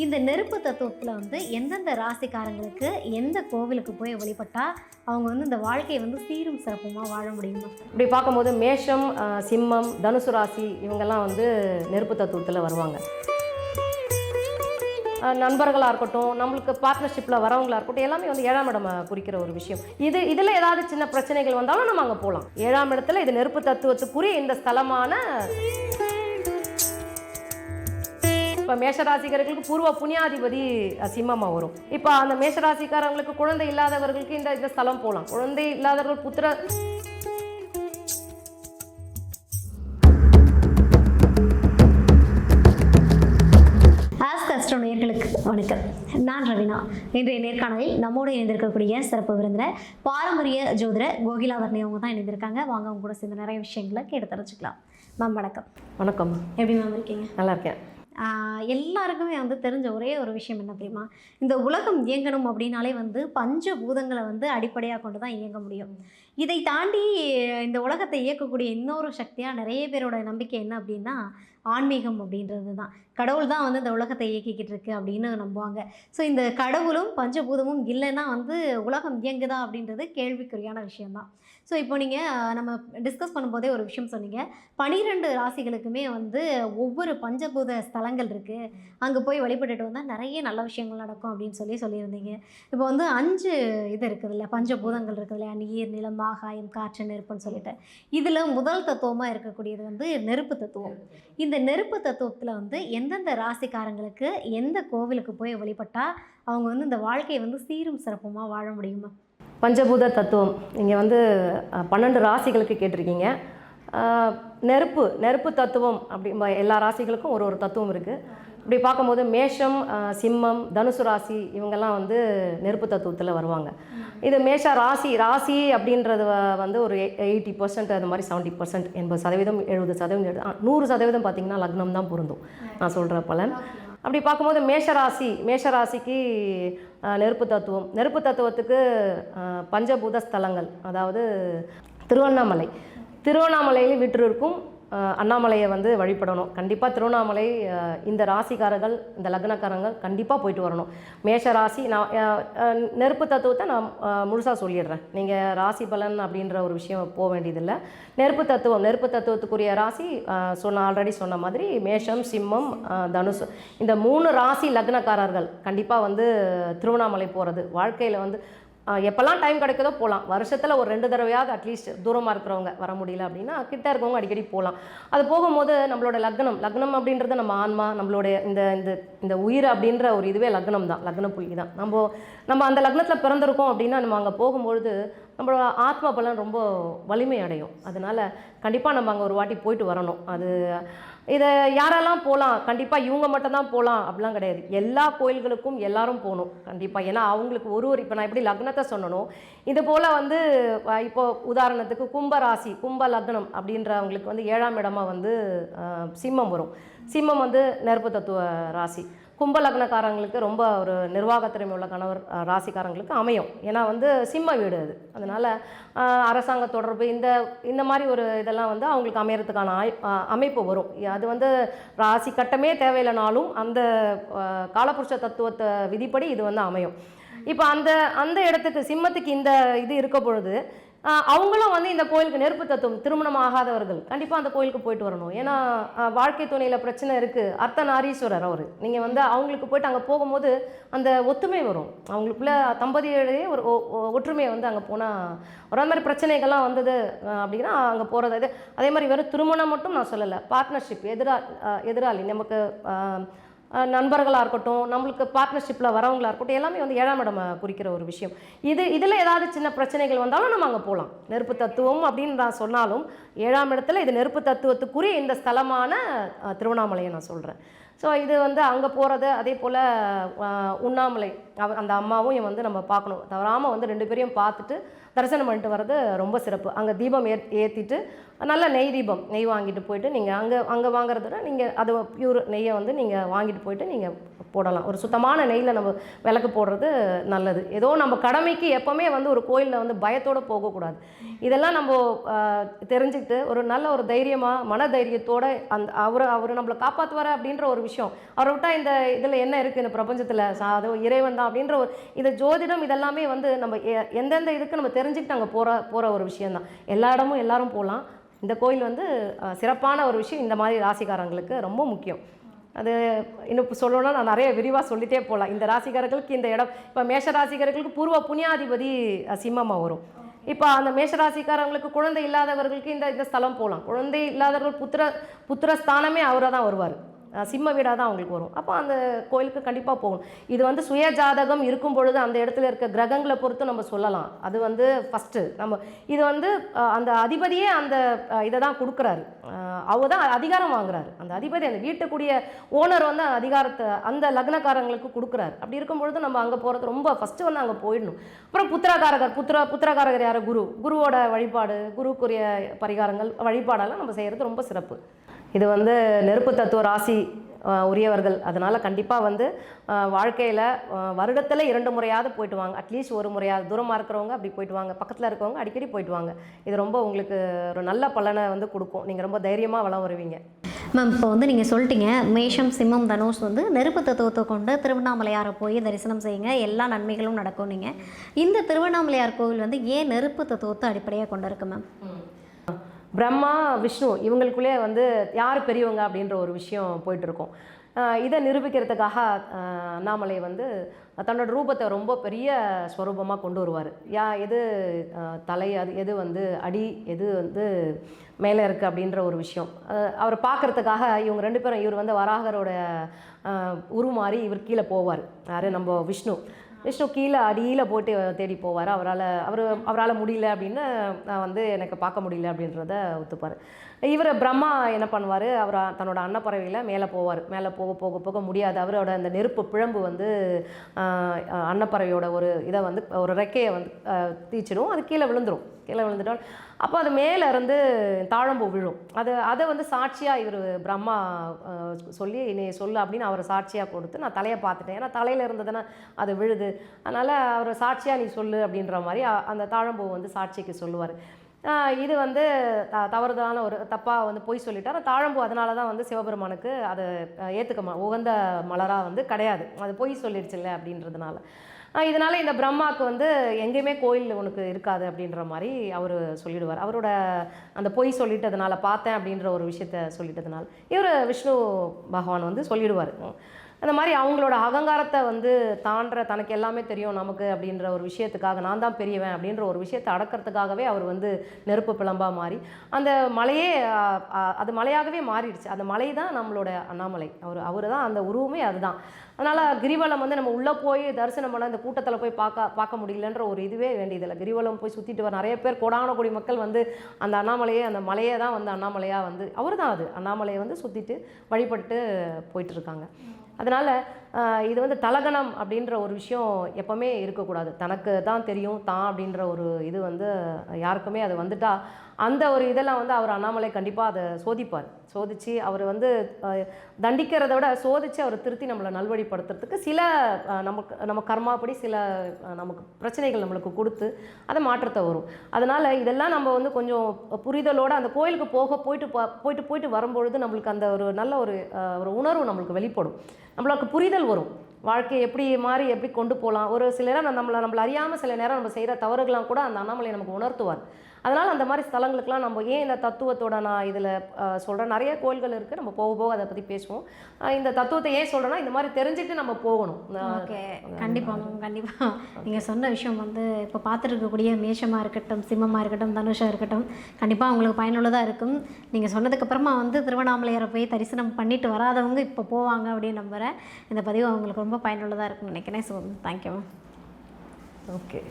இந்த நெருப்பு தத்துவத்தில் எந்தெந்த ராசிக்காரங்களுக்கு எந்த கோவிலுக்கு போய் வழிபட்டால் அவங்க இந்த வாழ்க்கையை சீரும் சிறப்புமாக வாழ முடியுமா? இப்படி பார்க்கும்போது மேஷம், சிம்மம், தனுசு ராசி இவங்கெல்லாம் நெருப்பு தத்துவத்தில் வருவாங்க. நண்பர்களாக இருக்கட்டும், நம்மளுக்கு பார்ட்னர்ஷிப்பில் வரவங்களாக இருக்கட்டும், எல்லாமே 7ஆம் இடம் குறிக்கிற ஒரு விஷயம். இதில் ஏதாவது சின்ன பிரச்சனைகள் வந்தாலும் நம்ம அங்கே போகலாம். 7ஆம் இடத்துல இது நெருப்பு தத்துவத்துக்குரிய இந்த ஸ்தலமான இப்போ மேஷராசிக்காரர்களுக்கு பூர்வ புண்ணியாதிபதி சிம்மமாக வரும். இப்போ அந்த மேஷராசிக்காரங்களுக்கு குழந்தை இல்லாதவர்களுக்கு இந்த ஸ்தலம் போகலாம். குழந்தை இல்லாதவர்கள் புத்திர நேயர்களுக்கு வணக்கம். நான் ரவினா. இன்றைய நேர்காணலில் நம்மோடு இணைந்திருக்கக்கூடிய சிறப்பு விருந்தினர் பாரம்பரிய ஜோதிடர் கோகிலாவர்ணி அவங்க தான் இணைந்திருக்காங்க. வாங்க அவங்க கூட சேர்ந்து நிறைய விஷயங்களை கேட்டு தெரிஞ்சுக்கலாம். மேம் வணக்கம். வணக்கம். எப்படி மேம் இருக்கீங்க? நல்லா இருக்கேன். எல்லாருக்குமே தெரிஞ்ச ஒரே ஒரு விஷயம் என்ன தெரியுமா? இந்த உலகம் இயங்கணும் அப்படின்னாலே பஞ்சபூதங்களை அடிப்படையாக கொண்டு தான் இயங்க முடியும். இதை தாண்டி இந்த உலகத்தை இயக்கக்கூடிய இன்னொரு சக்தியாக நிறைய பேரோட நம்பிக்கை என்ன அப்படின்னா ஆன்மீகம் அப்படின்றது தான். கடவுள் தான் இந்த உலகத்தை இயக்கிக்கிட்டு இருக்கு அப்படின்னு நம்புவாங்க. ஸோ இந்த கடவுளும் பஞ்சபூதமும் இல்லைன்னா உலகம் இயங்குதா அப்படின்றது கேள்விக்குறியான விஷயம்தான். ஸோ இப்போ நீங்கள் நம்ம டிஸ்கஸ் பண்ணும்போதே ஒரு விஷயம் சொன்னீங்க, 12 ராசிகளுக்குமே ஒவ்வொரு பஞ்சபூத ஸ்தலங்கள் இருக்குது, அங்கே போய் வழிபட்டுட்டு வந்தால் நிறைய நல்ல விஷயங்கள் நடக்கும் அப்படின்னு சொல்லியிருந்தீங்க. இப்போ 5 இது இருக்குதுல்ல, பஞ்சபூதங்கள் இருக்குது இல்லையா, நீர், நிலம், ஆகாயம், காற்று, நெருப்புன்னு சொல்லிட்டு. இதில் முதல் தத்துவமாக இருக்கக்கூடியது நெருப்பு தத்துவம். இந்த நெருப்பு தத்துவத்தில் எந்தெந்த ராசிக்காரங்களுக்கு எந்த கோவிலுக்கு போய் வழிபட்டால் அவங்க இந்த வாழ்க்கையை சீரும் சிறப்புமாக வாழ முடியுமா? பஞ்சபூத தத்துவம் நீங்கள் 12 ராசிகளுக்கு கேட்டிருக்கீங்க. நெருப்பு தத்துவம் அப்படி எல்லா ராசிகளுக்கும் ஒரு தத்துவம் இருக்குது. இப்படி பார்க்கும்போது மேஷம், சிம்மம், தனுசு ராசி இவங்கெல்லாம் நெருப்பு தத்துவத்தில் வருவாங்க. இது மேஷ ராசி அப்படின்றது ஒரு 80% அது மாதிரி 70%, 80%, 70%, 100% பார்த்திங்கன்னா லக்னம் தான் பொருந்தும் நான் சொல்கிற பலன். அப்படி பார்க்கும்போது மேஷராசிக்கு நெருப்பு தத்துவத்துக்கு பஞ்சபூத ஸ்தலங்கள், அதாவது திருவண்ணாமலையில் வீற்றிருக்கும் அண்ணாமலையை வழிபடணும். கண்டிப்பாக திருவண்ணாமலை இந்த ராசிக்காரர்கள், இந்த லக்னக்காரங்கள் கண்டிப்பாக போயிட்டு வரணும். மேஷராசி நான் நெருப்பு தத்துவத்தை நான் முழுசாக சொல்லிடுறேன். நீங்கள் ராசி பலன் அப்படின்ற ஒரு விஷயம் போக வேண்டியதில்லை. நெருப்பு தத்துவத்துக்குரிய ராசி ஆல்ரெடி சொன்ன மாதிரி மேஷம், சிம்மம், தனுசு, இந்த 3 ராசி லக்னக்காரர்கள் கண்டிப்பாக திருவண்ணாமலை போகிறது வாழ்க்கையில் எப்போல்லாம் டைம் கிடைக்குதோ போகலாம். வருஷத்தில் ஒரு 2 தடவையாவது அட்லீஸ்ட் தூரமாக இருக்கிறவங்க வர முடியல அப்படின்னா கிட்ட இருக்கவங்க அடிக்கடி போகலாம். அது போகும்போது நம்மளோட லக்னம் அப்படின்றது நம்ம ஆன்மா, நம்மளுடைய இந்த உயிர் அப்படின்ற ஒரு இதுவே லக்னம் தான், லக்ன புள்ளி தான். நம்ம அந்த லக்னத்தில் பிறந்திருக்கோம் அப்படின்னா நம்ம அங்கே போகும்பொழுது நம்மளோட ஆத்மா பலன் ரொம்ப வலிமை அடையும். அதனால் கண்டிப்பாக நம்ம அங்கே ஒரு வாட்டி போயிட்டு வரணும். இதை யாரெல்லாம் போகலாம், கண்டிப்பாக இவங்க மட்டும் தான் போகலாம் அப்படிலாம் கிடையாது. எல்லா கோயில்களுக்கும் எல்லாரும் போகணும் கண்டிப்பாக. ஏன்னா அவங்களுக்கு இப்போ நான் எப்படி லக்னத்தை சொன்னனோ இது போல் இப்போ உதாரணத்துக்கு கும்ப லக்னம் அப்படின்றவங்களுக்கு 7ஆம் இடமா சிம்மம் வரும். சிம்மம் நெருப்பு தத்துவ ராசி. கும்ப லக்னக்காரங்களுக்கு ரொம்ப ஒரு நிர்வாகத்திறமை உள்ள கணவர் ராசிக்காரங்களுக்கு அமையும். ஏன்னா சிம்ம வீடு அது. அதனால் அரசாங்க தொடர்பு இந்த மாதிரி ஒரு இதெல்லாம் அவங்களுக்கு அமையறதுக்கான அமைப்பு வரும். அது ராசி கட்டமே தேவையில்லைனாலும் அந்த காலபுருஷ தத்துவத்தை விதிப்படி இது அமையும். இப்போ அந்த இடத்துக்கு சிம்மத்துக்கு இந்த இது இருக்க பொழுது அவங்களும் இந்த கோயிலுக்கு நெருப்பு தத்துவம், திருமணம் ஆகாதவர்கள் கண்டிப்பாக அந்த கோயிலுக்கு போயிட்டு வரணும். ஏன்னா வாழ்க்கை துணையில் பிரச்சனை இருக்குது. அர்த்தநாரீஸ்வரர் அவர். நீங்கள் அவங்களுக்கு போயிட்டு அங்கே போகும்போது அந்த ஒத்துமை வரும். அவங்களுக்குள்ள தம்பதியிடையே ஒரு ஒற்றுமையை அங்கே போனால் ஒரு மாதிரி பிரச்சனைகள்லாம் வந்தது அப்படின்னா அங்கே போகிறது. அதே மாதிரி வெறும் திருமணம் மட்டும் நான் சொல்லலை, பார்ட்னர்ஷிப், எதிராளி, நமக்கு நண்பர்களாக இருக்கட்டும், நம்மளுக்கு பார்ட்னர்ஷிப்பில் வரவங்களாக இருக்கட்டும், எல்லாமே 7ஆம் இடம் குறிக்கிற ஒரு விஷயம். இதில் ஏதாவது சின்ன பிரச்சனைகள் வந்தாலும் நம்ம அங்கே போகலாம். நெருப்பு தத்துவம் அப்படின்னு நான் சொன்னாலும் 7ஆம் இடத்துல இது நெருப்பு தத்துவத்துக்குரிய இந்த ஸ்தலமான திருவண்ணாமலையை நான் சொல்கிறேன். ஸோ இது அங்கே போகிறது. அதே போல் அந்த அம்மாவும் வந்து நம்ம பார்க்கணும். தவறாமல் வந்து 2 பேரையும் பார்த்துட்டு தரிசனம் பண்ணிட்டு வர்றது ரொம்ப சிறப்பு. அங்கே தீபம் ஏற்றிட்டு நல்ல நெய் வாங்கிட்டு போயிட்டு நீங்கள் அங்கே வாங்குறத விட நீங்கள் அது பியூர் நெய்யை வந்து நீங்கள் வாங்கிட்டு போயிட்டு நீங்கள் போடலாம். ஒரு சுத்தமான நெய்யில் நம்ம விளக்கு போடுறது நல்லது. ஏதோ நம்ம கடமைக்கு எப்போவுமே வந்து ஒரு கோயிலில் வந்து பயத்தோடு போகக்கூடாது. இதெல்லாம் நம்ம தெரிஞ்சுக்கிட்டு ஒரு நல்ல ஒரு தைரியமாக மன தைரியத்தோடு அவர் நம்மளை காப்பாற்றுவார் அப்படின்ற ஒரு விஷயம். அவரை விட்டால் இந்த இதில் என்ன இருக்குது இந்த பிரபஞ்சத்தில், அது இறைவன் தான் அப்படின்ற ஒரு இது ஜோதிடம் இதெல்லாமே வந்து நம்ம எந்தெந்த இதுக்கு நம்ம தெரிஞ்சுக்கிட்டு அங்கே போகிற ஒரு விஷயந்தான். எல்லா இடமும் எல்லாரும் போகலாம். இந்த கோயில் வந்து சிறப்பான ஒரு விஷயம். இந்த மாதிரி ராசிக்காரங்களுக்கு ரொம்ப முக்கியம். அது இன்னும் சொல்லணும்னா நான் நிறைய விரிவாக சொல்லிகிட்டே போகலாம். இந்த ராசிக்காரர்களுக்கு இந்த இடம் இப்போ மேஷ ராசிக்காரர்களுக்கு பூர்வ புண்ணியாதிபதி சிம்மமாக வரும். இப்போ அந்த மேஷராசிக்காரங்களுக்கு குழந்தை இல்லாதவர்களுக்கு இந்த ஸ்தலம் போகலாம். குழந்தை இல்லாதவர்கள் புத்திரஸ்தானமே அவராக தான் வருவார். சிம்ம வீடாக தான் அவங்களுக்கு வரும். அப்போ அந்த கோயிலுக்கு கண்டிப்பாக போகணும். இது வந்து சுய ஜாதகம் இருக்கும் பொழுது அந்த இடத்துல இருக்க கிரகங்களை பொறுத்து நம்ம சொல்லலாம். அது வந்து ஃபஸ்ட்டு நம்ம இது வந்து அந்த அதிபதியே அந்த இதை தான் கொடுக்குறாரு. அவர் தான் அதிகாரம் வாங்குறாரு. அந்த அதிபதி அந்த வீட்டுக்குரிய ஓனர் வந்து அதிகாரத்தை அந்த லக்னக்காரங்களுக்கு கொடுக்குறாரு. அப்படி இருக்கும் பொழுது நம்ம அங்கே போகிறது ரொம்ப ஃபஸ்ட்டு வந்து அங்கே போயிடணும். அப்புறம் புத்திரகாரகர் யார்? குருவோட வழிபாடு, குருக்குரிய பரிகாரங்கள் வழிபாடெல்லாம் நம்ம செய்கிறது ரொம்ப சிறப்பு. இது வந்து நெருப்பு தத்துவ ராசி உரியவர்கள். அதனால் கண்டிப்பாக வந்து வாழ்க்கையில் வருடத்தில் 2 முறையாவது போயிட்டு வாங்க. அட்லீஸ்ட் 1 முறையாவது. தூரமாக இருக்கிறவங்க அப்படி போயிட்டு வாங்க, பக்கத்தில் இருக்கவங்க அடிக்கடி போயிட்டு வாங்க. இது ரொம்ப உங்களுக்கு ஒரு நல்ல பலனை வந்து கொடுக்கும். நீங்கள் ரொம்ப தைரியமாக வளம் வருவீங்க. மேம், இப்போ வந்து நீங்கள் சொல்லிட்டீங்க மேஷம், சிம்மம், தனுஷ் வந்து நெருப்பு தத்துவத்தை கொண்டு திருவண்ணாமலையாரை போய் தரிசனம் செய்யுங்க, எல்லா நன்மைகளும் நடக்கும். நீங்கள் இந்த திருவண்ணாமலையார் கோவில் வந்து ஏன் நெருப்பு தத்துவத்தை அடிப்படையாக கொண்டு இருக்கு மேம்? பிரம்மா, விஷ்ணு இவங்களுக்குள்ளே வந்து யார் பெரியவங்க அப்படின்ற ஒரு விஷயம் போயிட்டுருக்கோம். இதை நிரூபிக்கிறதுக்காக அண்ணாமலை வந்து தன்னோட ரூபத்தை ரொம்ப பெரிய ஸ்வரூபமாக கொண்டு வருவார். எது தலை, அது எது வந்து அடி, எது வந்து மேலே இருக்குது அப்படின்ற ஒரு விஷயம் அவர் பார்க்குறதுக்காக இவங்க 2 பேரும், இவர் வந்து வராகரோட உருமாறி இவர் கீழே போவார். யார்? நம்ம விஷ்ணு கீழே அடியில் போட்டு தேடி போவார். அவரால் முடியல அப்படின்னு வந்து எனக்கு பார்க்க முடியல அப்படின்றத ஒத்துப்பார். இவர் பிரம்மா என்ன பண்ணுவார்? அவர் தன்னோட அன்னப்பறவையில் மேலே போவார். மேலே போக முடியாது. அவரோட அந்த நெருப்பு பிழம்பு வந்து அன்னப்பறவையோட ஒரு இதை வந்து ஒரு ரெக்கையை வந்து தீச்சிடும். அது கீழே விழுந்துடும். அப்போ அது மேலே இருந்து தாழம்பூ விழும். அதை வந்து சாட்சியாக இவர் பிரம்மா சொல்லி நீ சொல்லு அப்படின்னு அவரை சாட்சியாக கொடுத்து நான் தலையை பார்த்துட்டேன். ஏன்னா தலையில் இருந்ததுன்னா அது விழுது. அதனால் அவரை சாட்சியாக நீ சொல்லு அப்படின்ற மாதிரி அந்த தாழம்பூ வந்து சாட்சிக்கு சொல்லுவார். இது வந்து தவறுதலான ஒரு தப்பாக வந்து பொய் சொல்லிட்டார். தாழம்பூ அதனால தான் வந்து சிவபெருமானுக்கு அதை உகந்த மலராக வந்து கிடையாது. அது பொய் சொல்லிடுச்சுல்ல அப்படின்றதுனால. இதனால் இந்த பிரம்மாவுக்கு வந்து எங்கேயுமே கோயில் உனக்கு இருக்காது அப்படின்ற மாதிரி அவர் சொல்லிடுவார். அவரோட அந்த பொய் சொல்லிட்டதுனால, பார்த்தேன் அப்படின்ற ஒரு விஷயத்த சொல்லிட்டதுனால இவர் விஷ்ணு பகவான் வந்து சொல்லிடுவார். அந்த மாதிரி அவங்களோட அகங்காரத்தை வந்து தாண்டுற, தனக்கு எல்லாமே தெரியும் நமக்கு அப்படின்ற ஒரு விஷயத்துக்காக, நான் தான் பெரியவன் அப்படின்ற ஒரு விஷயத்தை அடக்கிறதுக்காகவே அவர் வந்து நெருப்பு பிளம்பாக மாறி அந்த மலையே அது மலையாகவே மாறிடுச்சு. அந்த மலை தான் நம்மளோட அண்ணாமலை. அவர் தான் அந்த உருவமே அதுதான். அதனால் கிரிவலம் வந்து நம்ம உள்ளே போய் தரிசனம் பண்ண இந்த கூட்டத்தில் போய் பார்க்க முடியலன்ற ஒரு இதுவே வேண்டியதில்லை. கிரிவலம் போய் சுற்றிட்டு வர நிறைய பேர், கோடான கோடி மக்கள் வந்து அந்த அந்த மலையை தான் வந்து அண்ணாமலையாக வந்து அவர் தான் அது அண்ணாமலையை வந்து சுற்றிட்டு வழிபட்டு போயிட்டுருக்காங்க. அதனால் இது வந்து தலகணம் அப்படின்ற ஒரு விஷயம் எப்போவுமே இருக்கக்கூடாது. தனக்கு தான் தெரியும் தான் அப்படின்ற ஒரு இது வந்து யாருக்குமே அது வந்துட்டால் அந்த ஒரு இதெல்லாம் வந்து அவர் அண்ணாமலை கண்டிப்பாக அதை சோதித்து அவர் வந்து தண்டிக்கிறத விட சோதித்து அவர் திருத்தி நம்மளை நல்வழிப்படுத்துறதுக்கு சில நம்ம கர்மாப்படி சில நமக்கு பிரச்சனைகள் நம்மளுக்கு கொடுத்து அதை மாற்றத்தை வரும். அதனால் இதெல்லாம் நம்ம வந்து கொஞ்சம் புரிதலோடு அந்த கோயிலுக்கு போயிட்டு வரும்பொழுது நம்மளுக்கு அந்த ஒரு நல்ல ஒரு உணர்வு நம்மளுக்கு வெளிப்படும். நம்மளுக்கு புரிதல் வரும். வாழ்க்கையை எப்படி கொண்டு போகலாம். ஒரு சில நேரம் நம்மளை அறியாமல் சில நேரம் நம்ம செய்கிற தவறுகள்லாம் கூட அந்த அண்ணாமலை நமக்கு உணர்த்துவார். அதனால் அந்த மாதிரி ஸ்தலங்களுக்கெலாம் நம்ம ஏன் இந்த தத்துவத்தோட நான் இதில் சொல்கிறேன். நிறைய கோயில்கள் இருக்குது, நம்ம போக அதை பற்றி பேசுவோம். இந்த தத்துவத்தை ஏன் சொல்கிறேன்னா இந்த மாதிரி தெரிஞ்சுட்டு நம்ம போகணும். ஓகே, கண்டிப்பாக நீங்கள் சொன்ன விஷயம் வந்து இப்போ பார்த்துருக்கக்கூடிய மேஷமாக இருக்கட்டும், சிம்மமாக இருக்கட்டும், தனுஷாக இருக்கட்டும், கண்டிப்பாக அவங்களுக்கு பயனுள்ளதாக இருக்கும். நீங்கள் சொன்னதுக்கப்புறமா வந்து திருவண்ணாமலையாரை போய் தரிசனம் பண்ணிட்டு வராதவங்க இப்போ போவாங்க அப்படின்னு நம்புகிறேன். இந்த பதிவு அவங்களுக்கு ரொம்ப பயனுள்ளதாக இருக்கும்னு நினைக்கிறேன். So thank you. ஓகே.